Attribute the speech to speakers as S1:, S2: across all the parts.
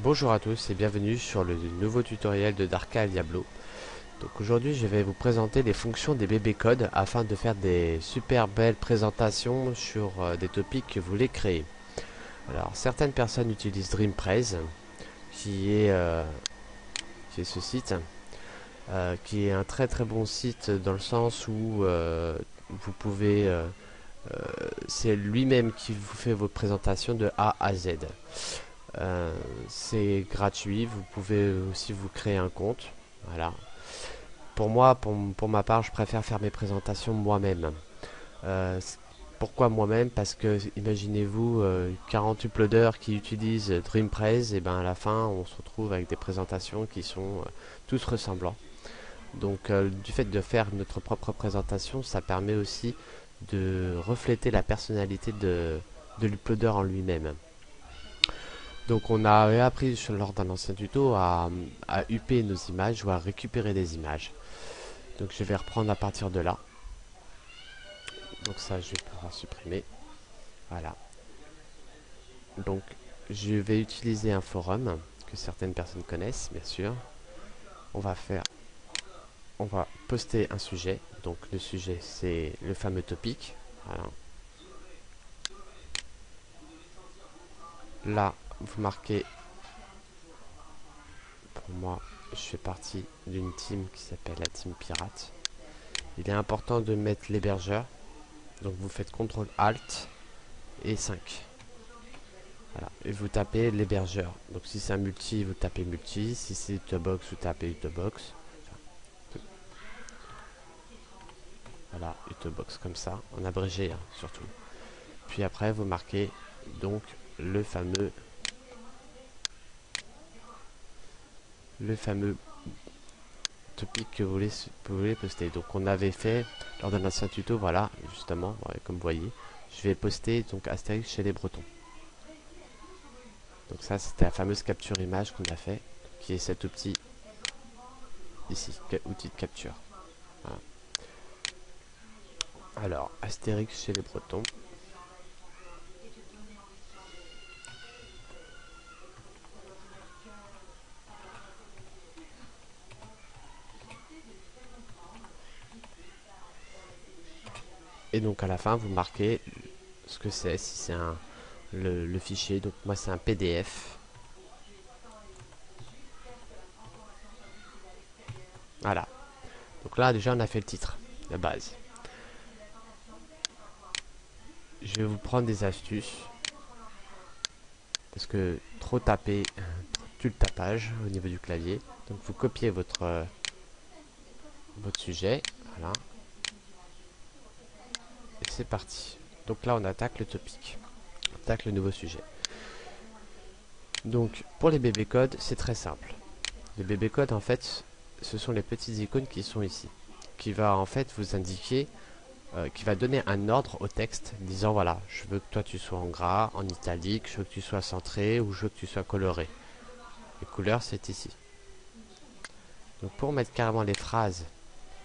S1: Bonjour à tous et bienvenue sur le nouveau tutoriel de Darka Diablo. Donc aujourd'hui je vais vous présenter les fonctions des bébés codes afin de faire des super belles présentations sur des topics que vous voulez créer. Alors certaines personnes utilisent DreamPrez qui est, euh, qui est ce site qui est un très bon site dans le sens où vous pouvez c'est lui-même qui vous fait vos présentations de A à Z. C'est gratuit, vous pouvez aussi vous créer un compte. Voilà. Pour moi, pour ma part, je préfère faire mes présentations moi-même. Pourquoi moi-même? Parce que imaginez-vous 40 uploaders qui utilisent DreamPrez, et ben à la fin on se retrouve avec des présentations qui sont tous ressemblants. Donc du fait de faire notre propre présentation, ça permet aussi de refléter la personnalité de l'uploader en lui-même. Donc on a appris lors d'un ancien tuto à upper nos images ou à récupérer des images. Donc je vais reprendre à partir de là. Donc ça je vais pouvoir supprimer. Voilà. Donc je vais utiliser un forum que certaines personnes connaissent bien sûr. On va faire, on va poster un sujet. Donc le sujet c'est le fameux topic. Voilà. Là vous marquez, pour moi je fais partie d'une team qui s'appelle la team pirate. Il est important de mettre l'hébergeur. Donc vous faites CTRL ALT et 5. Voilà. Et vous tapez l'hébergeur. Donc si c'est un multi, vous tapez multi. Si c'est Utobox, vous tapez Utobox. Voilà, Utobox comme ça, en abrégé hein, surtout. Puis après vous marquez donc le fameux topic que vous voulez poster. Donc on avait fait lors d'un ancien tuto, voilà, justement, ouais, comme vous voyez, je vais poster donc Astérix chez les Bretons. Donc ça c'était la fameuse capture image qu'on a fait, qui est cet outil ici, outil de capture. Voilà. Alors, Astérix chez les Bretons. Et donc à la fin, vous marquez ce que c'est, si c'est le fichier. Donc moi c'est un PDF. Voilà. Donc là déjà on a fait le titre, la base. Je vais vous prendre des astuces. Parce que trop taper tue le tapage au niveau du clavier. Donc vous copiez votre sujet. Voilà. Et c'est parti. Donc là on attaque le topic. On attaque le nouveau sujet. Donc pour les bébés codes, c'est très simple. Les bébés codes en fait, ce sont les petites icônes qui sont ici. Qui va en fait vous indiquer, qui va donner un ordre au texte disant voilà, je veux que toi tu sois en gras, en italique, je veux que tu sois centré ou je veux que tu sois coloré. Les couleurs c'est ici. Donc pour mettre carrément les phrases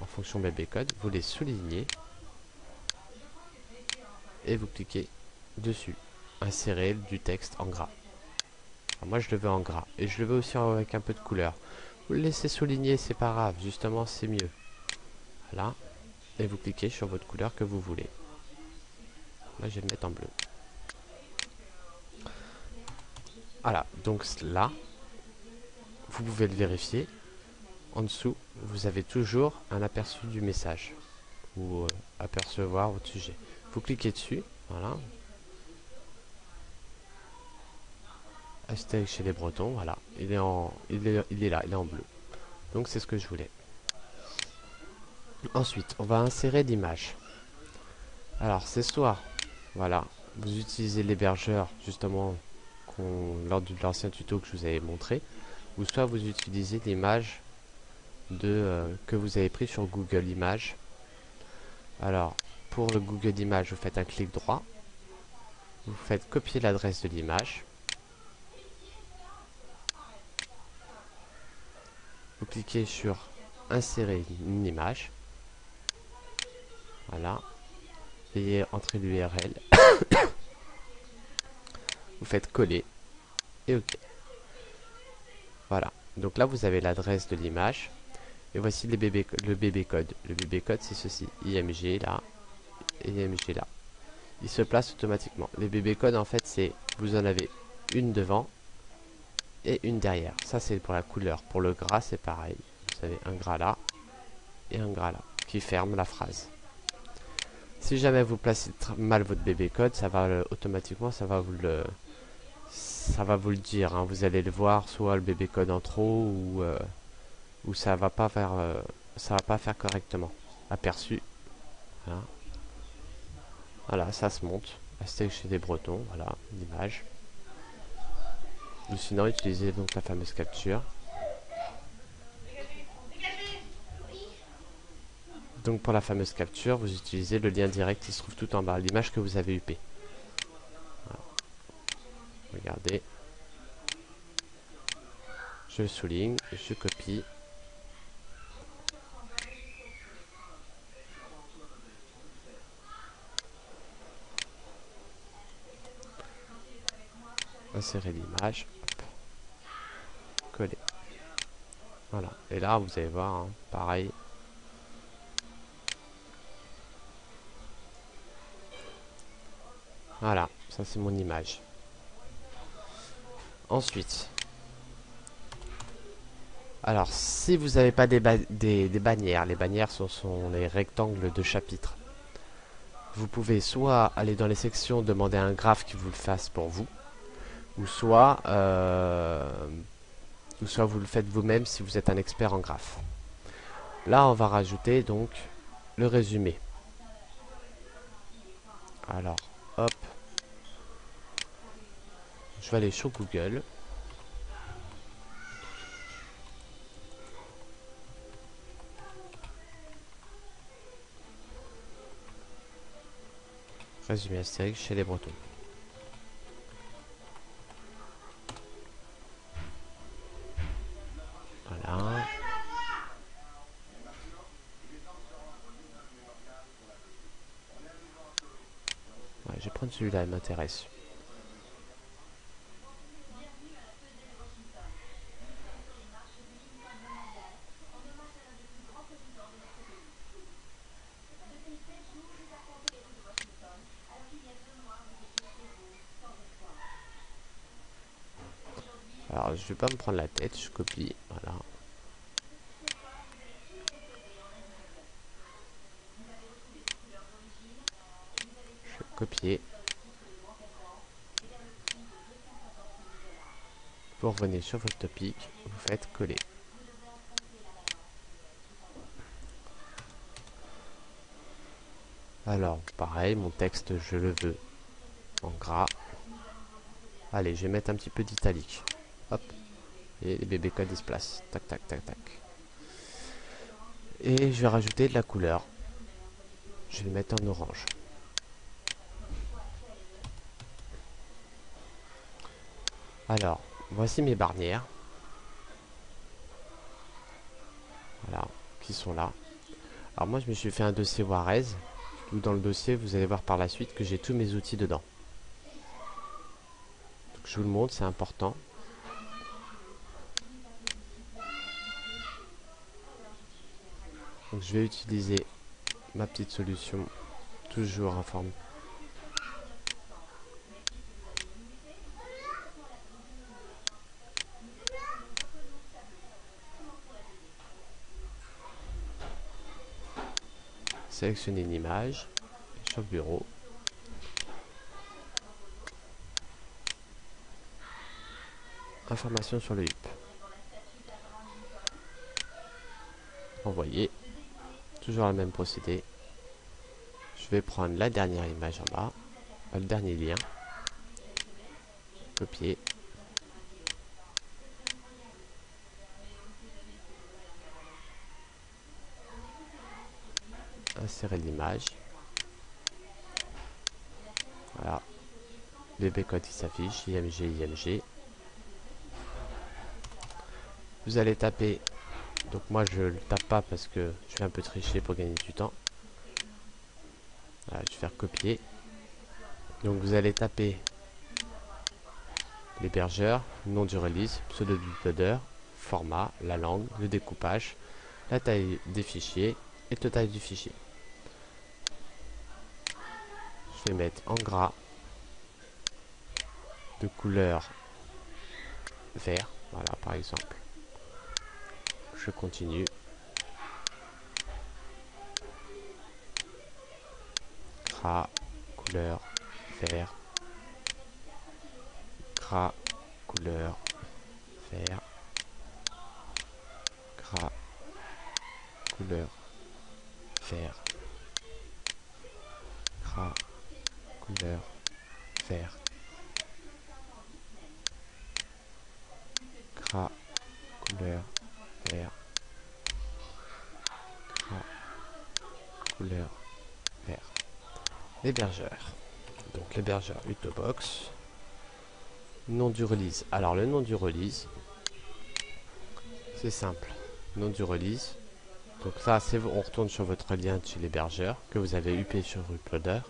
S1: en fonction bébé code, vous les soulignez et vous cliquez dessus. Insérer du texte en gras. Alors moi je le veux en gras et je le veux aussi avec un peu de couleur. Vous le laissez souligner, c'est pas grave, justement c'est mieux. Voilà. Et vous cliquez sur votre couleur que vous voulez. Là je vais le mettre en bleu. Voilà, donc là, vous pouvez le vérifier. En dessous, vous avez toujours un aperçu du message ou apercevoir votre sujet. Vous cliquez dessus, voilà. Hashtag chez les Bretons, voilà. Il est là, il est en bleu. Donc c'est ce que je voulais. Ensuite, on va insérer l'image. Alors c'est soit, voilà, vous utilisez l'hébergeur justement lors de l'ancien tuto que je vous avais montré, ou soit vous utilisez l'image que vous avez pris sur Google Images. Alors pour le Google Images, vous faites un clic droit, vous faites copier l'adresse de l'image, vous cliquez sur insérer une image, voilà, et entrer l'URL, vous faites coller et OK. Voilà. Donc là, vous avez l'adresse de l'image. Et voici le bébé code. Le bébé code, c'est ceci. IMG là. Et IMG là. Il se place automatiquement. Les bébé codes, en fait, c'est vous en avez une devant et une derrière. Ça, c'est pour la couleur. Pour le gras, c'est pareil. Vous avez un gras là et un gras là qui ferme la phrase. Si jamais vous placez mal votre bébé code, ça va automatiquement, ça va vous le dire. Hein. Vous allez le voir, soit le bébé code en trop ou ça va pas faire, correctement. Aperçu. Voilà. Voilà, ça se monte. Astérix chez des Bretons, voilà, l'image. Ou sinon, utilisez donc la fameuse capture. Donc pour la fameuse capture, vous utilisez le lien direct qui se trouve tout en bas, l'image que vous avez UP. Voilà. Regardez. Je souligne, je copie. Insérer l'image. Coller. Voilà. Et là, vous allez voir, hein, pareil. Voilà, ça c'est mon image. Ensuite, alors si vous n'avez pas des bannières, les bannières sont les rectangles de chapitre. Vous pouvez soit aller dans les sections, demander à un graphe qui vous le fasse pour vous, ou soit vous le faites vous-même si vous êtes un expert en graphe. Là, on va rajouter donc le résumé. Alors, hop. Je vais aller sur Google. Résumé Astérix chez les Bretons. Voilà. Ouais, je vais prendre celui-là, il m'intéresse. Alors, je vais pas me prendre la tête, je copie. Voilà. Je vais copier. Vous revenez sur votre topic, vous faites coller. Alors, pareil, mon texte, je le veux en gras. Allez, je vais mettre un petit peu d'italique. Hop. Et les bébés codes, ils se placent. Tac, tac, tac, tac. Et je vais rajouter de la couleur. Je vais le mettre en orange. Alors, voici mes barnières. Voilà, qui sont là. Alors moi, je me suis fait un dossier Warez. Où dans le dossier, vous allez voir par la suite que j'ai tous mes outils dedans. Donc, je vous le montre, c'est important. Donc je vais utiliser ma petite solution, toujours en forme. Sélectionner une image sur le bureau. Information sur le HUP. Envoyer. Toujours le même procédé. Je vais prendre la dernière image en bas, le dernier lien. Copier. Insérer l'image. Voilà. Bébé code qui s'affiche, IMG, IMG. Vous allez taper, donc moi je le tape pas parce que je vais un peu tricher pour gagner du temps. Voilà, je vais faire copier. Donc vous allez taper l'hébergeur, nom du release, pseudo du loader, format, la langue, le découpage, la taille des fichiers et la taille du fichier. Je vais mettre en gras de couleur vert, voilà par exemple. Je continue. Gras, couleur vert. Gras, couleur vert. Gras, couleur vert. Gras, couleur vert. Gras, couleur vert. Gras, couleur vert. L'hébergeur. Donc l'hébergeur Utobox. Nom du release. Alors le nom du release, c'est simple. Nom du release. Donc ça, c'est on retourne sur votre lien de chez l'hébergeur que vous avez upé sur Uploader.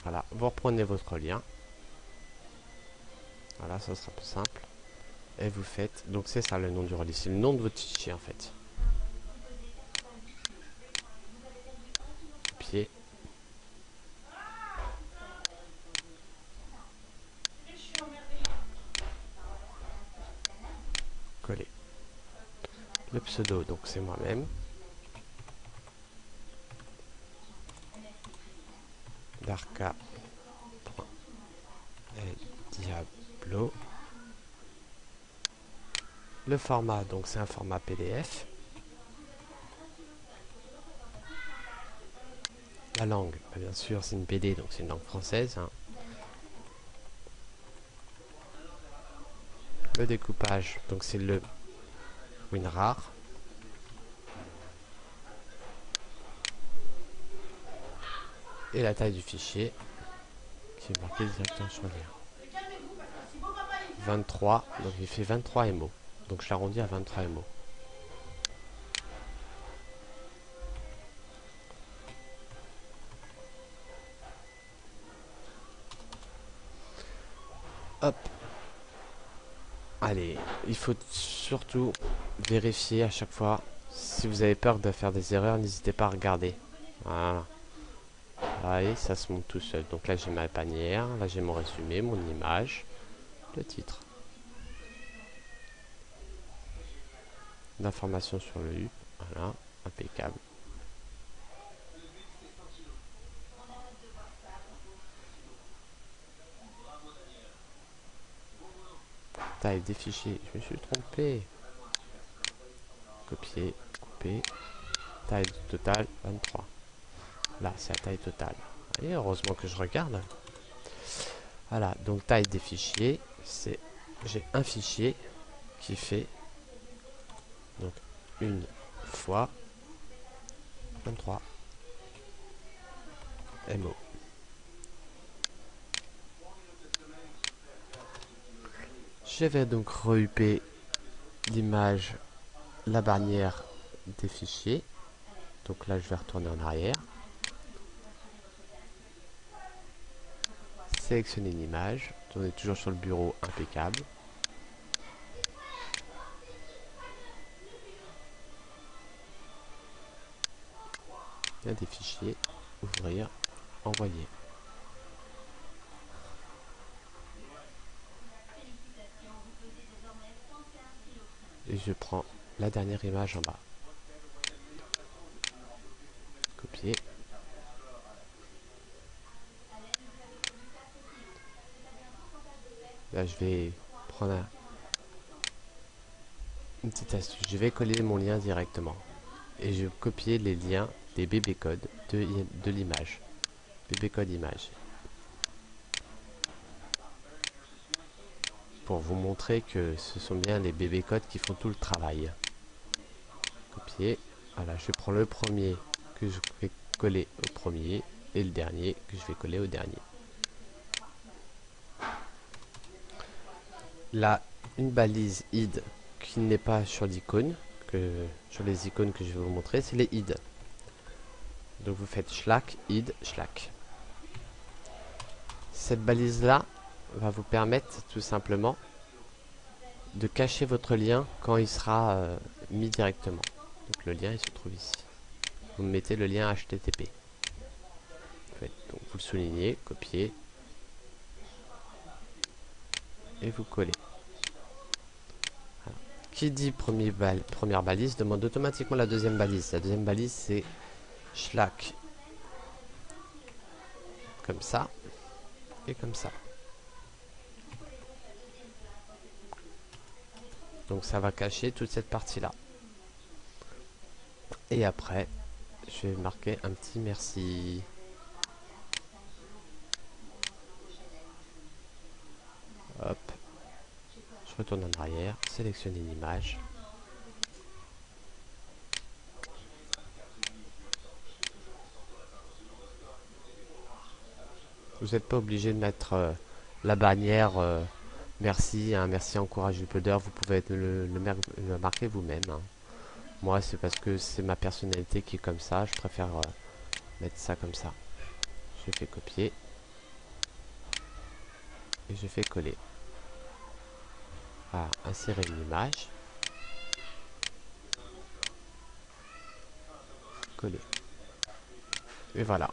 S1: Voilà, vous reprenez votre lien. Voilà, ça sera plus simple. Et vous faites, donc c'est ça le nom du release, c'est le nom de votre fichier en fait. Copier. Coller. Le pseudo, donc c'est moi-même. Darka Diablo. Le format, donc c'est un format PDF. La langue, bien sûr, c'est une BD, donc c'est une langue française. Hein. Le découpage, donc c'est le WinRAR. Et la taille du fichier, qui est marqué directement sur le lien. 23, donc il fait 23 MO. Donc je l'arrondis à 23 MO. Hop. Allez, il faut surtout vérifier à chaque fois. Si vous avez peur de faire des erreurs, n'hésitez pas à regarder. Voilà. Allez, ça se monte tout seul. Donc là j'ai ma bannière, là j'ai mon résumé, mon image, le titre. L'information sur le U. Voilà, impeccable. Taille des fichiers, je me suis trompé. Copier, couper. Taille totale 23. Là, c'est la taille totale. Et heureusement que je regarde. Voilà, donc taille des fichiers, c'est j'ai un fichier qui fait donc une fois 23 MO. Je vais donc re-UP l'image, la bannière des fichiers. Donc là, je vais retourner en arrière. Sélectionner une image. On est toujours sur le bureau, impeccable. Il y a des fichiers, ouvrir, envoyer. Et je prends la dernière image en bas. Copier. Là, je vais prendre une petite astuce. Je vais coller mon lien directement. Et je vais copier les liens des BB codes de l'image. BB code image. Pour vous montrer que ce sont bien les BB codes qui font tout le travail. Copier. Voilà, je prends le premier que je vais coller au premier et le dernier que je vais coller au dernier. là une balise id qui n'est pas sur l'icône, sur les icônes que je vais vous montrer, c'est les id. Donc vous faites schlack, id, schlack. Cette balise là va vous permettre tout simplement de cacher votre lien quand il sera mis directement. Donc le lien il se trouve ici. Vous mettez le lien HTTP. Donc vous le soulignez, copiez et vous collez. Voilà. Qui dit première balise demande automatiquement la deuxième balise. La deuxième balise c'est schlack comme ça et comme ça. Donc ça va cacher toute cette partie là. Et après je vais marquer un petit merci. Hop. Je retourne en arrière, sélectionner une image. Vous n'êtes pas obligé de mettre la bannière merci, un merci encourage uploader, vous pouvez le marquer vous-même. Hein. Moi c'est parce que c'est ma personnalité qui est comme ça, je préfère mettre ça comme ça. Je fais copier et je fais coller. Voilà, insérer une image. Coller. Et voilà,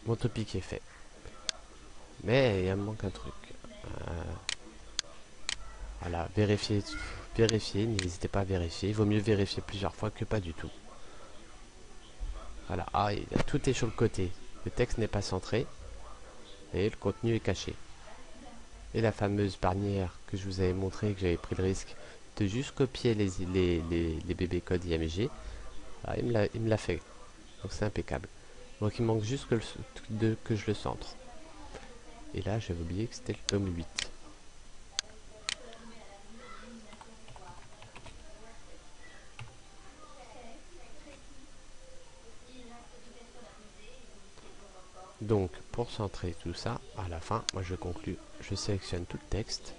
S1: mon topic est fait. Mais il me manque un truc. Voilà, vérifier, n'hésitez pas à vérifier. Il vaut mieux vérifier plusieurs fois que pas du tout. Voilà, tout est sur le côté. Le texte n'est pas centré et le contenu est caché. Et la fameuse bannière que je vous avais montré, que j'avais pris le risque de juste copier les bébés codes IMG, il me l'a fait. Donc c'est impeccable. Donc il manque juste que je le centre. Et là j'avais oublié que c'était le tome 8. Donc pour centrer tout ça, à la fin, moi je conclus, je sélectionne tout le texte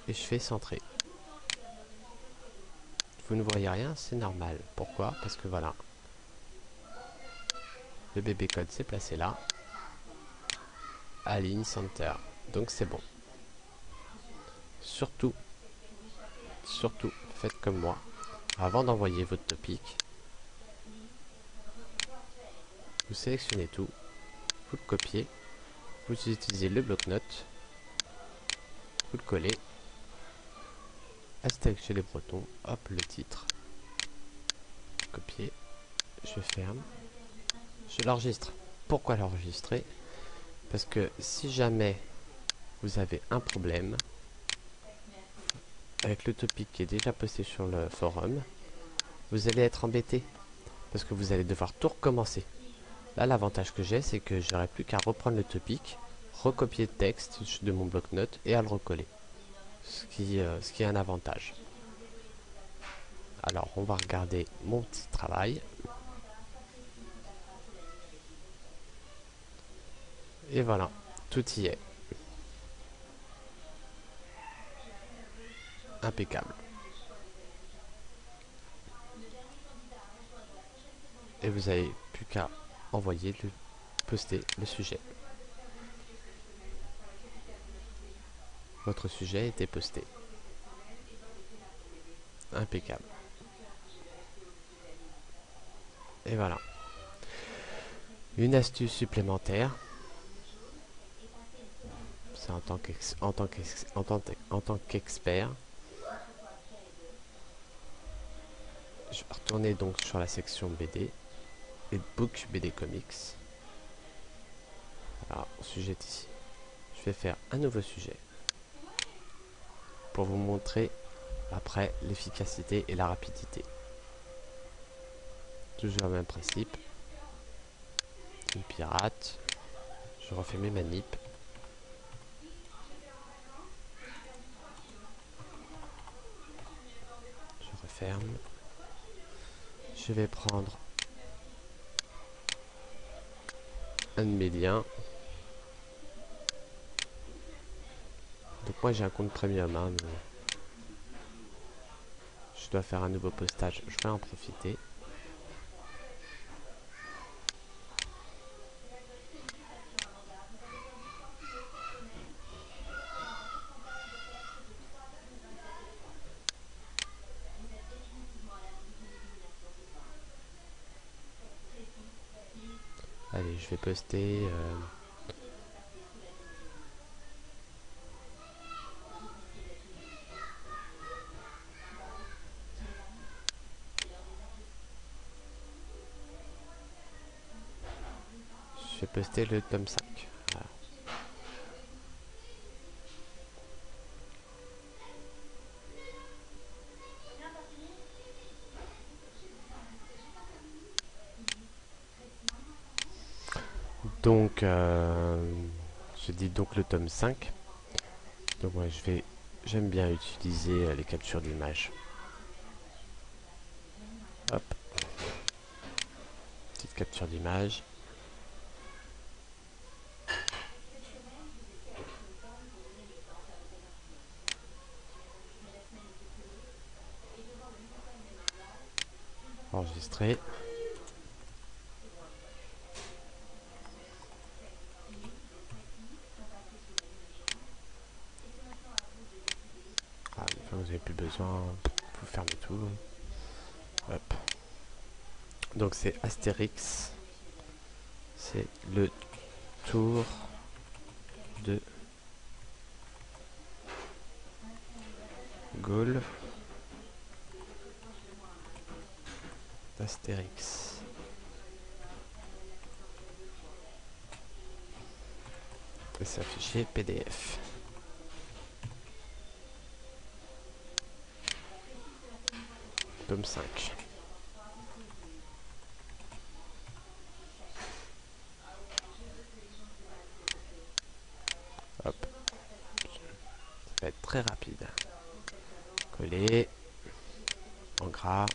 S1: et je fais centrer. Vous ne voyez rien, c'est normal. Pourquoi? Parce que voilà, le bébé code s'est placé là. Align center. Donc c'est bon. Surtout, faites comme moi. Avant d'envoyer votre topic, vous sélectionnez tout, vous le copiez, vous utilisez le bloc-notes, vous le collez, hashtag chez les Bretons, hop le titre, copier, je ferme, je l'enregistre. Pourquoi l'enregistrer? Parce que si jamais vous avez un problème avec le topic qui est déjà posté sur le forum, vous allez être embêté parce que vous allez devoir tout recommencer. Là, l'avantage que j'ai, c'est que j'aurai plus qu'à reprendre le topic, recopier le texte de mon bloc-notes et à le recoller. Ce qui est un avantage. Alors, on va regarder mon petit travail. Et voilà, tout y est. Impeccable. Et vous n'avez plus qu'à envoyer, poster le sujet. Votre sujet a été posté. Impeccable. Et voilà. Une astuce supplémentaire. C'est en tant qu'expert. Je vais retourner donc sur la section BD et Book BD Comics. Alors, sujet ici. Je vais faire un nouveau sujet pour vous montrer après l'efficacité et la rapidité. Toujours le même principe. Une pirate. Je refais mes manips. Je referme. Je vais prendre un de mes liens. Donc moi j'ai un compte premium, hein, mais je dois faire un nouveau postage, je vais en profiter. Allez, je vais poster. Je vais poster le tome 5. Voilà. Donc, je dis donc le tome 5. Donc, moi, j'aime bien utiliser les captures d'image. Hop, petite capture d'image. Enregistrer. Ah, une fois que vous n'avez plus besoin, vous fermez tout. Hop. Donc, c'est Astérix. C'est le tour de Gaulle d'Astérix. Et c'est un fichier PDF. Tome 5. Hop. Ça va être très rapide. Coller. En gras.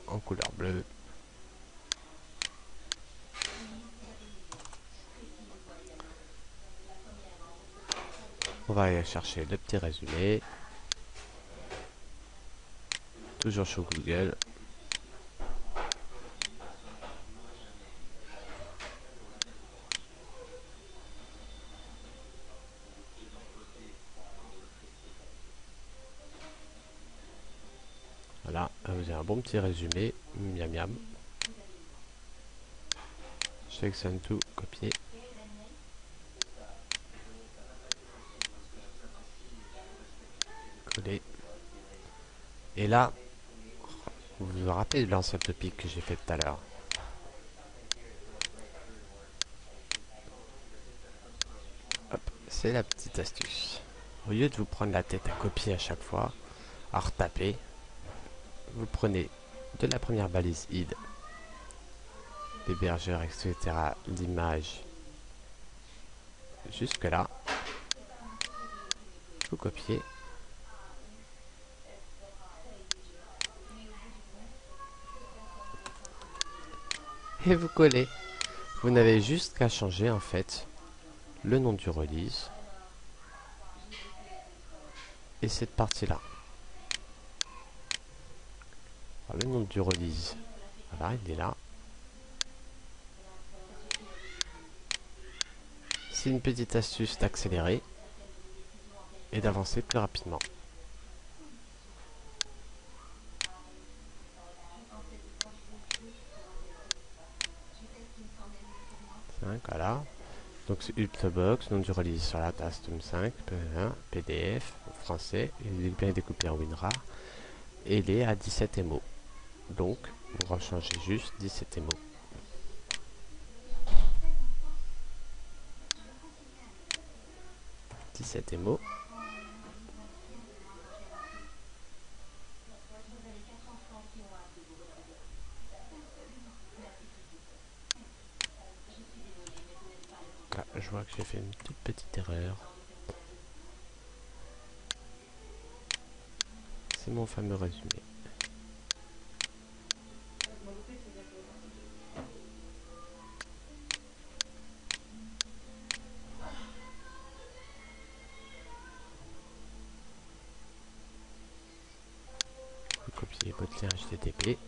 S1: En couleur bleue. On va aller chercher le petit résumé. Toujours sur Google. Voilà, vous avez un bon petit résumé. Miam miam. Je sélectionne tout, copier. Coller. Et là, vous vous rappelez de l'ancien topic que j'ai fait tout à l'heure. Hop, c'est la petite astuce. Au lieu de vous prendre la tête à copier à chaque fois, à retaper, vous prenez de la première balise id, l'hébergeur, etc., l'image, jusque là. Vous copiez. Et vous collez. Vous n'avez juste qu'à changer en fait le nom du release et cette partie-là. Le nom du release, voilà, il est là. C'est une petite astuce d'accélérer et d'avancer plus rapidement. Voilà. Donc c'est Ultrabox, nom du release sur la tasse tome 5, PDF, français, il est bien découpé en WinRAR, et il est à 17 MO. Donc, vous rechangez juste 17 MO. MO. Ah, je vois que j'ai fait une toute petite erreur. C'est mon fameux résumé. copier votre lien HTTP.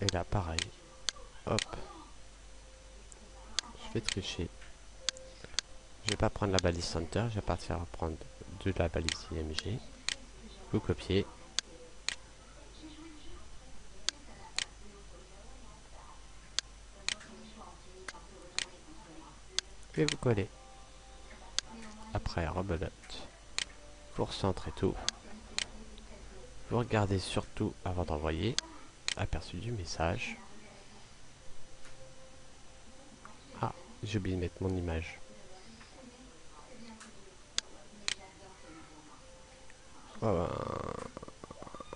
S1: Et là, pareil. Hop. Je vais tricher. Je vais pas prendre la balise center, je vais partir à prendre de la balise IMG. Vous copiez. Et vous collez. Après, rebelote. Vous recentrez tout. Vous regardez surtout avant d'envoyer. Aperçu du message. Ah, j'ai oublié de mettre mon image.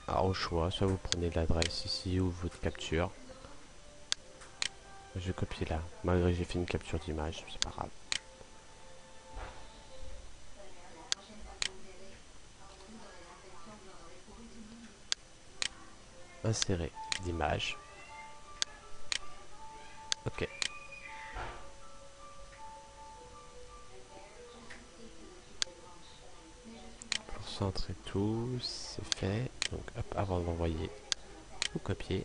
S1: Alors au choix, soit vous prenez l'adresse ici ou votre capture. Je vais copier là, malgré que j'ai fait une capture d'image, c'est pas grave. Insérer l'image. Ok. Pour centrer tout, c'est fait. Donc hop, avant d'envoyer, vous copiez.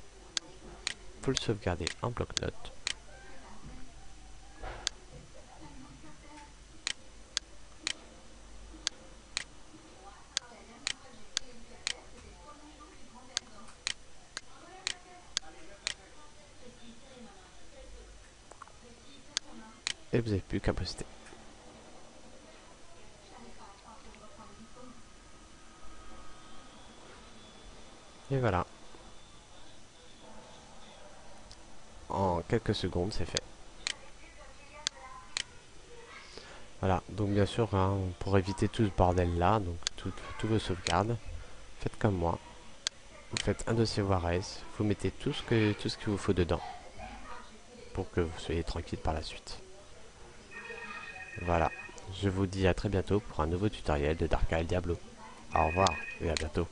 S1: Vous le sauvegardez en bloc-notes. Et vous n'avez plus qu'à poster. Et voilà. En quelques secondes, c'est fait. Voilà, donc bien sûr, hein, pour éviter tout ce bordel là, donc tous vos sauvegardes, faites comme moi. Vous faites un dossier Warez, vous mettez tout ce qu'il vous faut dedans pour que vous soyez tranquille par la suite. Voilà, je vous dis à très bientôt pour un nouveau tutoriel de Dark Isle Diablo. Au revoir et à bientôt.